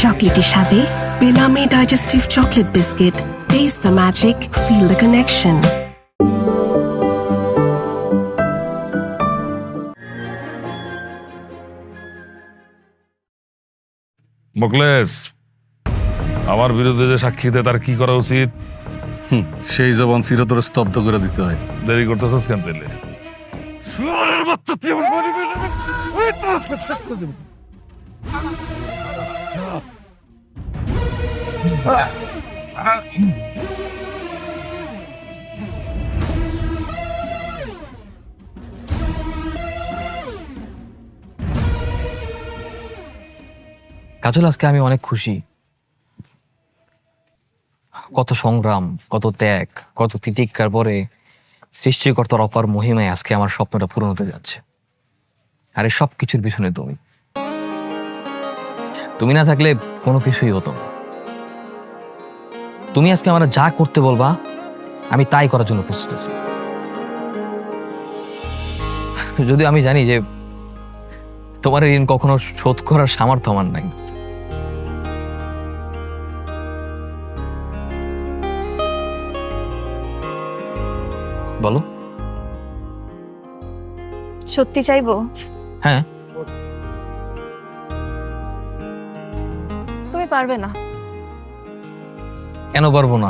Chocolatey স্বাদে বেলামি digestive chocolate biscuit. Taste the magic, feel the connection. Mokles, আমার বিরুদ্ধে যে সাক্ষী দেয় তার কি করা উচিত? সেই জবান চিরতরে স্তব্ধ করে দিতে হয়। দেরি করতেছিস কেন তেলে? কাজল, আজকে আমি অনেক খুশি। কত সংগ্রাম, কত ত্যাগ, কত তিতিক্ষার পরে সৃষ্টিকর্তার অপার মহিমায় আজকে আমার স্বপ্নটা পূরণ হতে যাচ্ছে। আর এই সব কিছুর পিছনে তুমি না থাকলে কোনো কিছুই হতো না। তুমি আজকে আমার যা করতে বলবা আমি তাই করার জন্য প্রস্তুত আছি। যদি আমি জানি যে তোমার ঋণ কখনো শোধ করার সামর্থ্য আমার নাই। বলো। সত্যি চাইবো? হ্যাঁ। তুমি পারবে না। কেন পারবো না?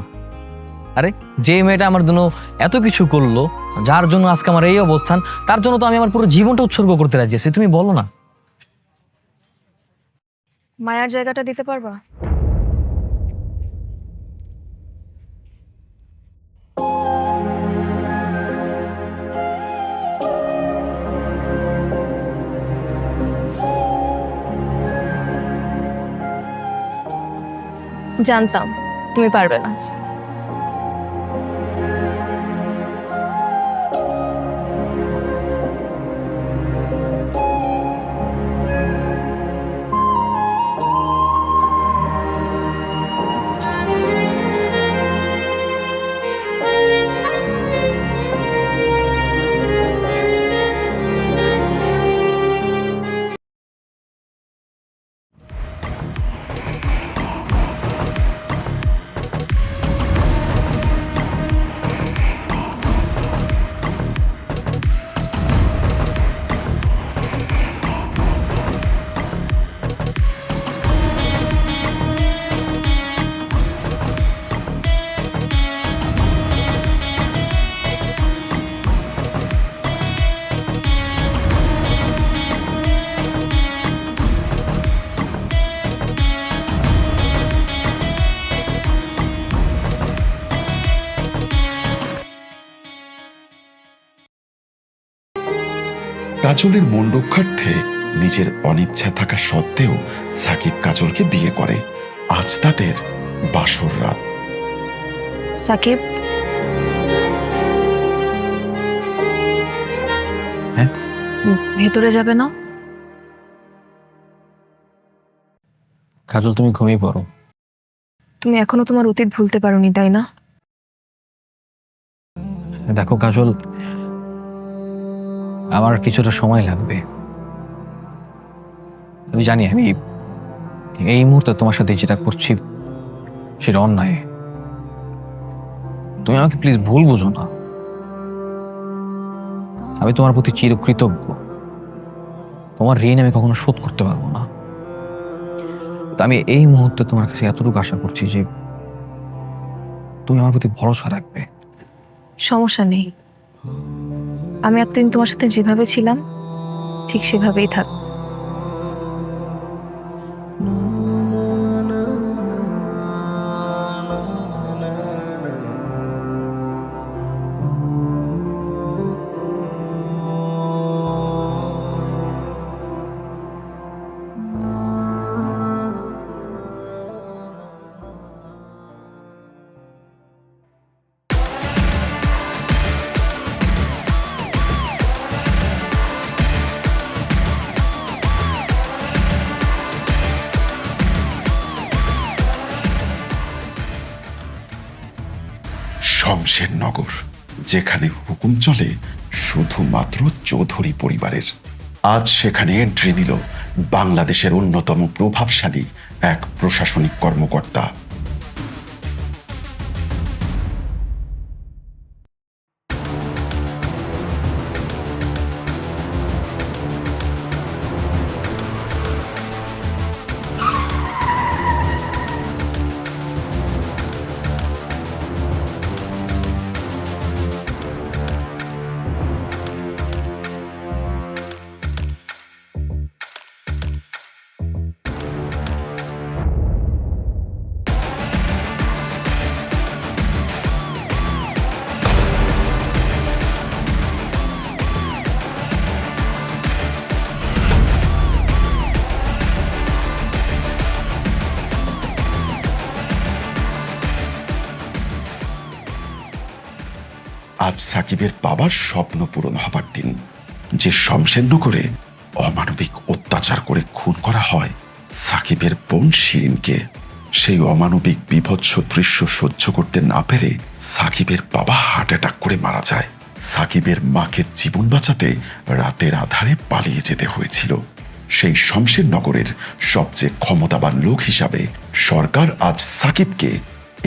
আরে যে মেয়েটা আমার জন্য এত কিছু করলো, যার জন্য আজকে আমার এই অবস্থান, তার জন্য তো আমি আমার পুরো জীবনটা উৎসর্গ করতে রাজি আছি। তুমি বলো না। মায়ার জায়গাটা দিতে পারবা? জানতাম তুমি পারবে না। কাজলের মন রক্ষার্থে নিজের অনিচ্ছা থাকা সত্ত্বেও সাকিব কাজলকে বিয়ে করে। আজ তাদের বাসর রাত। সাকিব, হ্যাঁ? ভেতরে যাবে না? কাজল, তুমি ঘুমিয়ে পড়ো। তুমি এখনো তোমার অতীত ভুলতে পারোনি, তাই না? দেখো কাজল, আমার কিছুটা সময় লাগবে। আমি জানি আমি এই মুহূর্তে তোমার সাথে যেটা করছি সেটা অন্যায়। তুমি আমাকে প্লিজ ভুল বুঝো না। আমি তোমার প্রতি চিরকৃতজ্ঞ। তোমার ঋণ আমি কখনো শোধ করতে পারবো না। তো আমি এই মুহূর্তে তোমার কাছে এতটুকু আশা করছি যে তুমি আমার প্রতি ভরসা রাখবে। সমস্যা নেই, আমি এতদিন তোমার সাথে যেভাবে ছিলাম ঠিক সেভাবেই থাক। শমশেরনগর, যেখানে হুকুম চলে শুধুমাত্র চৌধুরী পরিবারের। আজ সেখানে এন্ট্রি নিল বাংলাদেশের অন্যতম প্রভাবশালী এক প্রশাসনিক কর্মকর্তা। আজ সাকিবের বাবার স্বপ্ন পূরণ হবার দিন। যে শমশেরনগরে অমানবিক অত্যাচার করে খুন করা হয় সাকিবের বোন শিরিনকে, সেই অমানবিক বিভৎস দৃশ্য সহ্য করতে না পেরে সাকিবের বাবা হার্ট অ্যাটাক করে মারা যায়। সাকিবের মাকে জীবন বাঁচাতে রাতের আধারে পালিয়ে যেতে হয়েছিল। সেই শমশেরনগরের সবচেয়ে ক্ষমতাবান লোক হিসাবে সরকার আজ সাকিবকে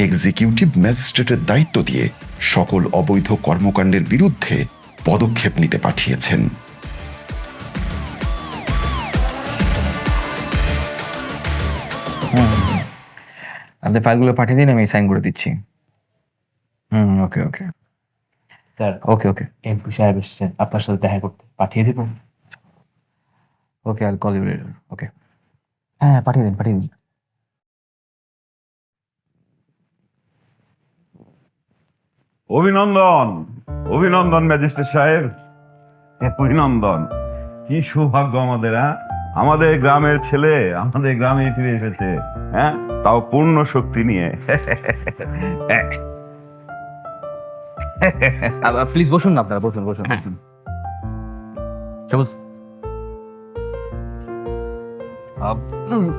এক্সিকিউটিভ ম্যাজিস্ট্রেটের দায়িত্ব দিয়ে সকল অবৈধ কর্মকাণ্ডের বিরুদ্ধে পদক্ষেপ নিতে পাঠিয়েছেন। আপনি ফাইলগুলো পাঠিয়ে দিন, আমি সাইন করে দিচ্ছি। ওকে ওকে স্যার, ওকে ওকে এমপি সাহেব এসছেন আপনার সাথে দেখা করতে, পাঠিয়ে দেব? ওকে, আই কল ইউ লেটার। ওকে, হ্যাঁ পাঠিয়ে দিন পাঠিয়ে দিন। অভিনন্দন, অভিনন্দন ম্যাজিস্ট্রেট সাহেব, অভিনন্দন। কি সৌভাগ্য আমাদের, হ্যাঁ? আমাদের গ্রামের ছেলে আমাদের গ্রামে ফিরে এসেছে, হ্যাঁ, তাও পূর্ণ শক্তি নিয়ে। প্লিজ বসুন না, আপনারা বসুন বসুন। সবুজ,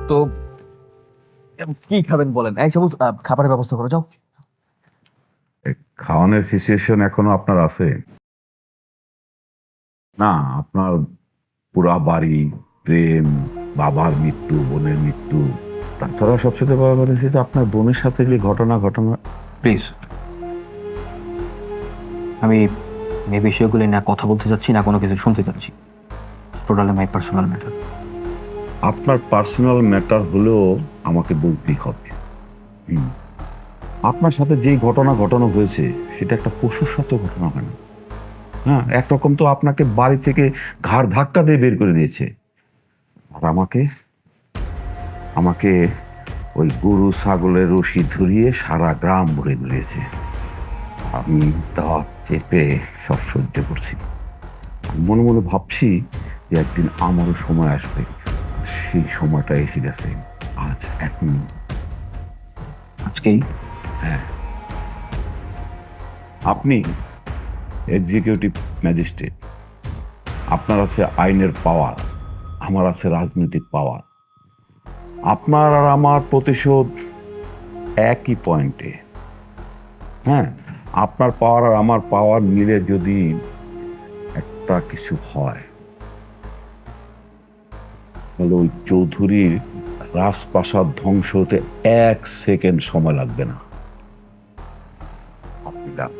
তো কি খাবেন বলেন? এই সবুজ, খাবারের ব্যবস্থা করে যাও। খাওয়ানোর সিচুয়েশন এখনো আপনার আছে না? আপনার পুরা বাড়ি, প্রেম, বাবার মৃত্যু, বোনের মৃত্যু, তাছাড়া সবচেয়ে বড় কথা হচ্ছে যে আপনার বোনের সাথে যে ঘটনা। প্লিজ, আমি এই বিষয়গুলি না কথা বলতে চাচ্ছি, না কোনো কিছু শুনতে চাচ্ছি। Totally my personal matter. আপনার পার্সোনাল ম্যাটার হলেও আমাকে বলতেই হবে। আপনার সাথে যেই ঘটনা ঘটানো হয়েছে সেটা একটা পশুর সাথে ঘটনা হয় না, হ্যাঁ? একরকম তো আপনাকে বাড়ি থেকে ঘাড় ধাক্কা দিয়ে বের করে দিয়েছে, আর আমাকে ওই গরু ছাগলের রশি ধরিয়ে সারা গ্রাম ভরে দিয়েছে। আমি দাঁত চেপে সব সহ্য করছি। মনে মনে ভাবছি যে একদিন আমারও সময় আসবে, সেই সময়টা এসে গেছে। আজ এখন, আজকেই? হ্যাঁ। আপনি এক্সিকিউটিভ ম্যাজিস্ট্রেট, আপনার আছে আইনের পাওয়ার, আমার আছে রাজনৈতিক পাওয়ার। আপনার আর আমার প্রতিশোধ একই পয়েন্টে, হ্যাঁ? আপনার পাওয়ার আর আমার পাওয়ার মিলে যদি একটা কিছু হয় তাহলে ওই চৌধুরীর রাজপ্রাসাদ ধ্বংস হতে 1 সেকেন্ড সময় লাগবে না। আপনি যান।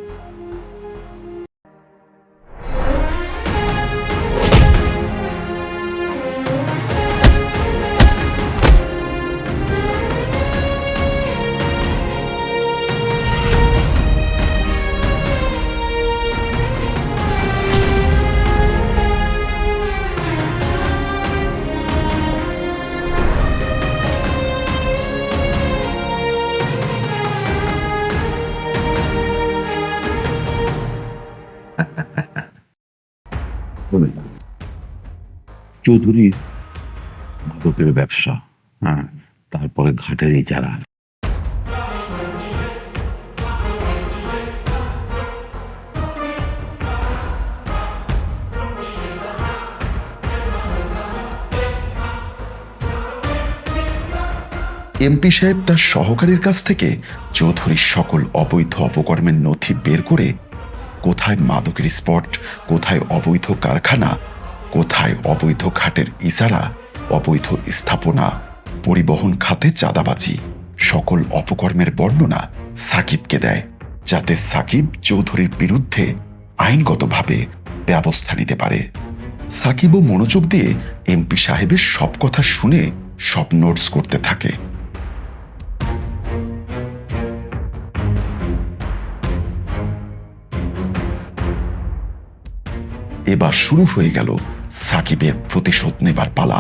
চৌধুরীর মাদকের ব্যবসা, হ্যাঁ, তারপরে ঘাটের ইজারা, এমপি সাহেব তার সহকারীর কাছ থেকে চৌধুরীর সকল অবৈধ অপকর্মের নথি বের করে কোথায় মাদকের স্পট, কোথায় অবৈধ কারখানা, কোথায় অবৈধ ঘাটের ইজারা অবৈধ স্থাপনা, পরিবহন খাতে চাঁদাবাজি, সকল অপকর্মের বর্ণনা সাকিবকে দেয়, যাতে সাকিব চৌধুরীর বিরুদ্ধে আইনগতভাবে ব্যবস্থা নিতে পারে। সাকিবও মনোযোগ দিয়ে এমপি সাহেবের সব কথা শুনে সব নোটস করতে থাকে। এবার শুরু হয়ে গেল সাকিবের প্রতিশোধ নেবার পালা।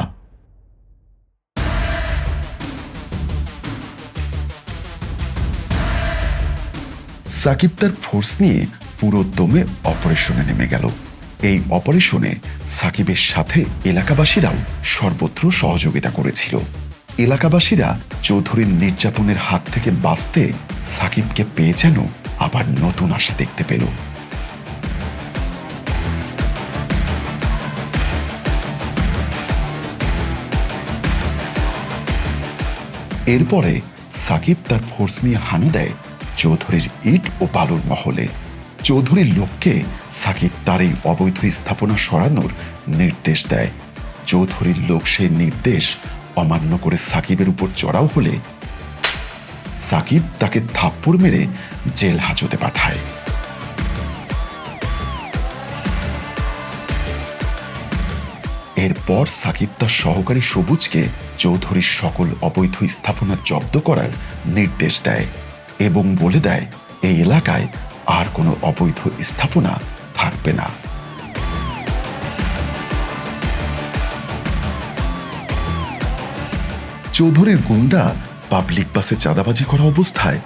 সাকিব তার ফোর্স নিয়ে পুরো দমে অপারেশনে নেমে গেল। এই অপারেশনে সাকিবের সাথে এলাকাবাসীরাও সর্বত্র সহযোগিতা করেছিল। এলাকাবাসীরা চৌধুরীর নির্যাতনের হাত থেকে বাঁচতে সাকিবকে পেয়ে যেন আবার নতুন আশা দেখতে পেল। এরপরে সাকিব তার ফোর্স নিয়ে হানা দেয় চৌধুরীর ইট ও বালুর মহলে। চৌধুরীর লোককে সাকিব তার এই অবৈধ স্থাপনা সরানোর নির্দেশ দেয়। চৌধুরীর লোক সেই নির্দেশ অমান্য করে সাকিবের উপর চড়াও হলে সাকিব তাকে থাপ্পড় মেরে জেল হাজতে পাঠায়। এরপর সাকিব তার সহকারী সবুজকে চৌধুরীর সকল অবৈধ স্থাপনা জব্দ করার নির্দেশ দেয় এবং বলে দেয় এই এলাকায় আর কোনো অবৈধ স্থাপনা থাকবে না। চৌধুরীর গুন্ডা পাবলিক বাসে চাঁদাবাজি করা অবস্থায়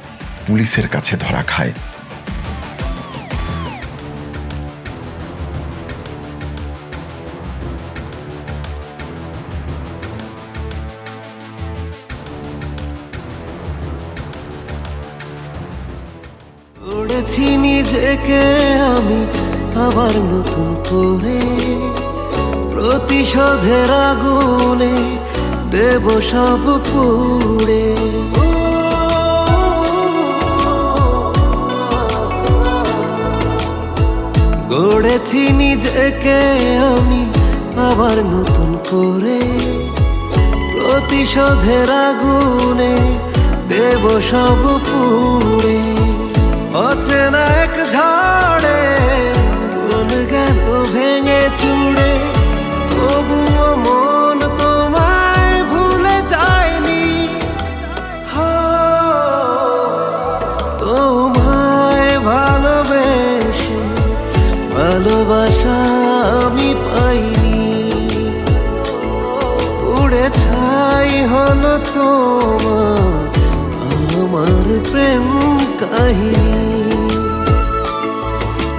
পুলিশের কাছে ধরা খায়। গড়েছি নিজেকে আমি আবার নতুন করে, প্রতিশোধের আগুনে দেব সব পুড়ে। গড়েছি নিজেকে আমি আবার নতুন করে, প্রতিশোধের আগুনে দেব সব পুড়ে। অচেনা এক ঝড়ে মন গেল ভেঙে চুড়ে, তবুও মন তোমায় ভুলে যায়নি। তোমায় ভালোবেসে ভালোবাসা আমি পাইনি, উড়ে ছাই হলো তোমার আমার প্রেম কাহিনী।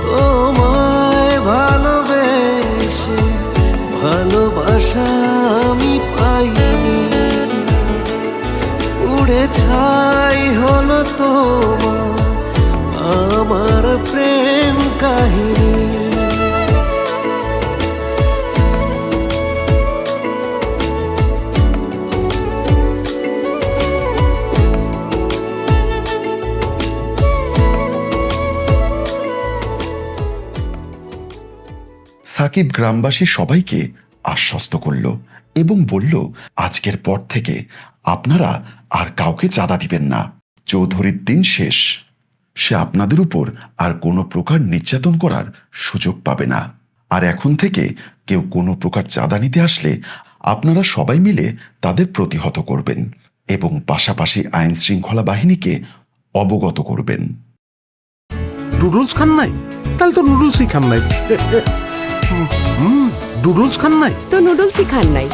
তোমায় ভালোবেসে ভালোবাসা আমি পাইনি, উড়ে ছাই হলো তোমার আমার প্রেম কাহিনী। সাকিব গ্রামবাসী সবাইকে আশ্বস্ত করল এবং বলল আজকের পর থেকে আপনারা আর কাউকে চাঁদা দিবেন না। চৌধুরীর দিন শেষ, সে আপনাদের উপর আর কোনো প্রকার নির্যাতন করার সুযোগ পাবে না। আর এখন থেকে কেউ কোনো প্রকার চাঁদা নিতে আসলে আপনারা সবাই মিলে তাদের প্রতিহত করবেন এবং পাশাপাশি আইন শৃঙ্খলা বাহিনীকে অবগত করবেন। নুডলস খান নাই? তাহলে তো নুডলসই খান নাই। নুডলস খান নাই তো নুডলসই খান নাই।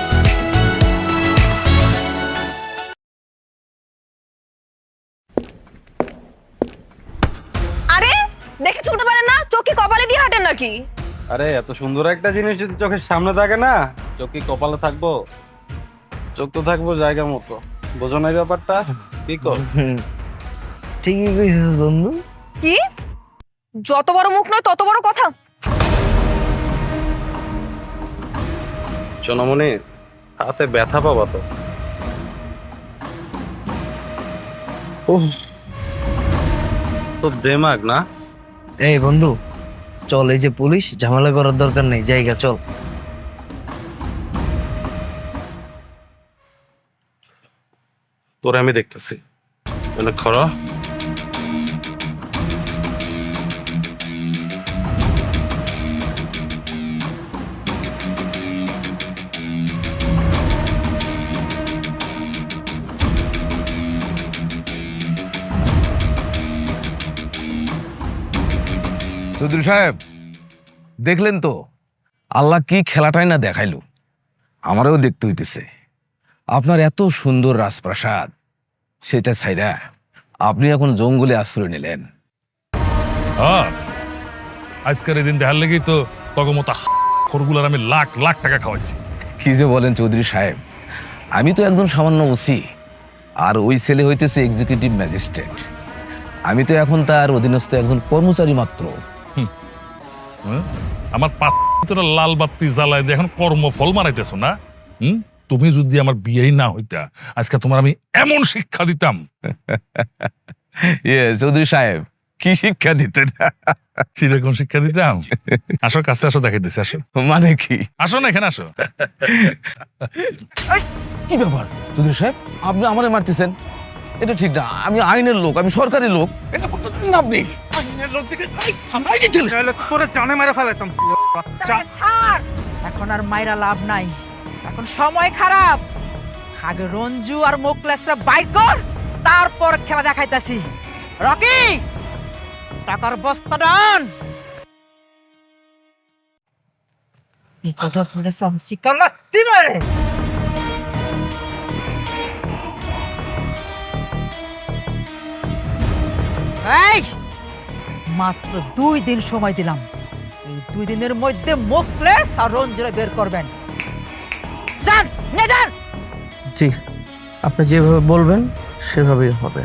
আরে দেখে চলতে পারেন না? চোখ কি কপালে দিয়ে হাঁটেন নাকি? আরে এত সুন্দর একটা জিনিস যদি চোখের সামনে থাকে না, চোখ কি কপালে থাকবো? চোখ তো থাকবো জায়গা মতো। বোঝো না ব্যাপারটা? কি কর? ঠিকই কইছিস বন্ধু। কি যত বড় মুখ নয় তত বড় কথা। সোনামণি, হাতে ব্যথা পাবা তো। তো দেমাগ না। এই বন্ধু চল, এই যে পুলিশ, ঝামেলা করার দরকার নেই, জায়গা চল। তোরে আমি দেখতেছি মানে খরা চৌধুরী সাহেব, দেখলেন তো আল্লাহ কি খেলাটাই না দেখাইলো। আমারও দেখতে হইতেছে আপনার এত সুন্দর রাজপ্রাসাদ, সেটা ছাইরা আপনি এখন জঙ্গলে আশ্রয় নিলেন। হ্যাঁ, আজকের এই দিন দেখার লেগেই তো তগমতা খরগুলার আমি লাখ লাখ টাকা খাওয়াইছি। কি যে বলেন চৌধুরী সাহেব, আমি তো একজন সামান্য ওসি, আর ওই ছেলে হইতেছে এক্সিকিউটিভ ম্যাজিস্ট্রেট। আমি তো এখন তার অধীনস্থ একজন কর্মচারী মাত্র। হ্যাঁ? আমার পাত্রটা লাল বাতি জ্বালায় দিয়ে এখন কর্মফল মারাইতেছো না? তুমি যদি আমার বিয়েই না হইতা, আজকে তোমার আমি এমন শিক্ষা দিতাম। চৌধুরী সাহেব, কি শিক্ষা দিতেন? কিরকম শিক্ষা দিতাম? আসো, কাছে আসো, দেখাইতেছি। আসো। মানে কি? আসো না, এখানে আসো। কি ব্যাপার চৌধুরী সাহেব, আপনি আমারে মারতেছেন? এটা ঠিক না। আমি আইনের লোক, আমি সরকারি লোক। এটা করতে পারেন না আপনি। আইনের লোক দিকে তোরে জানে মেরে ফেলাইতাম। এখন আর মাইরা লাভ নাই, এখন সময় খারাপ। আগে রঞ্জু আর মোকলেসরা বাইর কর, তারপর খেলা দেখাইতাছি। রকি, টাকার বস্তা ডান। এই মাত্র 2 দিন সময় দিলাম, এই 2 দিনের মধ্যে মোকলেস আর রঞ্জুরে বের করবেন। যান, নে যান। জি, আপনি যেভাবে বলবেন সেভাবেই হবে।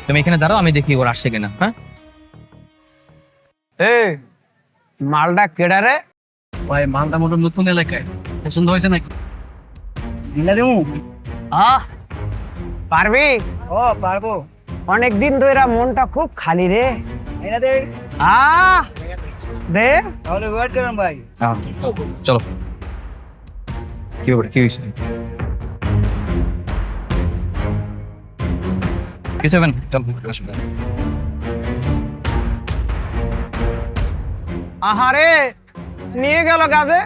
তুমি এখানে দাঁড়াও, আমি দেখি ওর আসছে কিনা। হ্যাঁ, মালটা কেডা রে? ভাই, মালটা মোটর নতুন এলাকায়, পছন্দ হয়েছে নাকি? পারবি? ও পারবো। অনেকদিন ধরে মনটা খুব খালি রে। দে তাহলে ওয়েট করেন ভাই। চলো। কি ব্যাপার, কি হয়েছে? কিছু হবে না, চল। আহারে, নিয়ে গেল গাছে।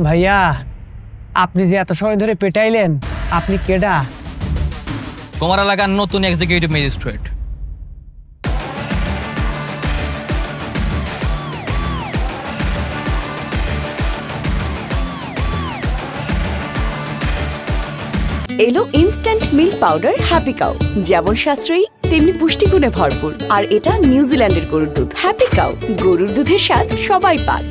ভাইয়া, আপনি যে এত সময় ধরে পেটাইলেন, আপনি কেডা? তোমার এলাকার নতুন এক্সিকিউটিভ ম্যাজিস্ট্রেট। এলো instant milk powder happy cow, যেমন সাশ্রয়ী তেমনি পুষ্টিগুণে ভরপুর। আর এটা নিউজিল্যান্ডের গরুর দুধ। হ্যাপি কাউ, গরুর দুধের স্বাদ সবাই পাক।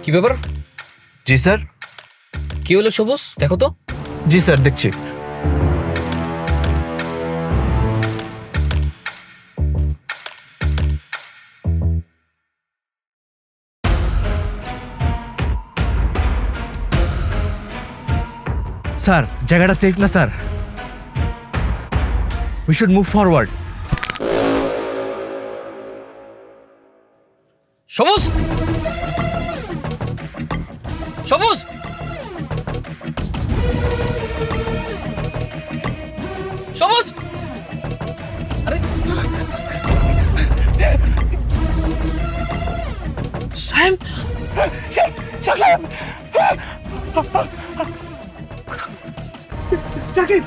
কি ব্যাপার? জি স্যার। কি হলো সবুজ, দেখো তো। জি স্যার, দেখছি। স্যার, জায়গাটা সেফ না sir. We should move forward. সবুজ, সবুজ, সবুজ, আরে স্যাম, সাকিব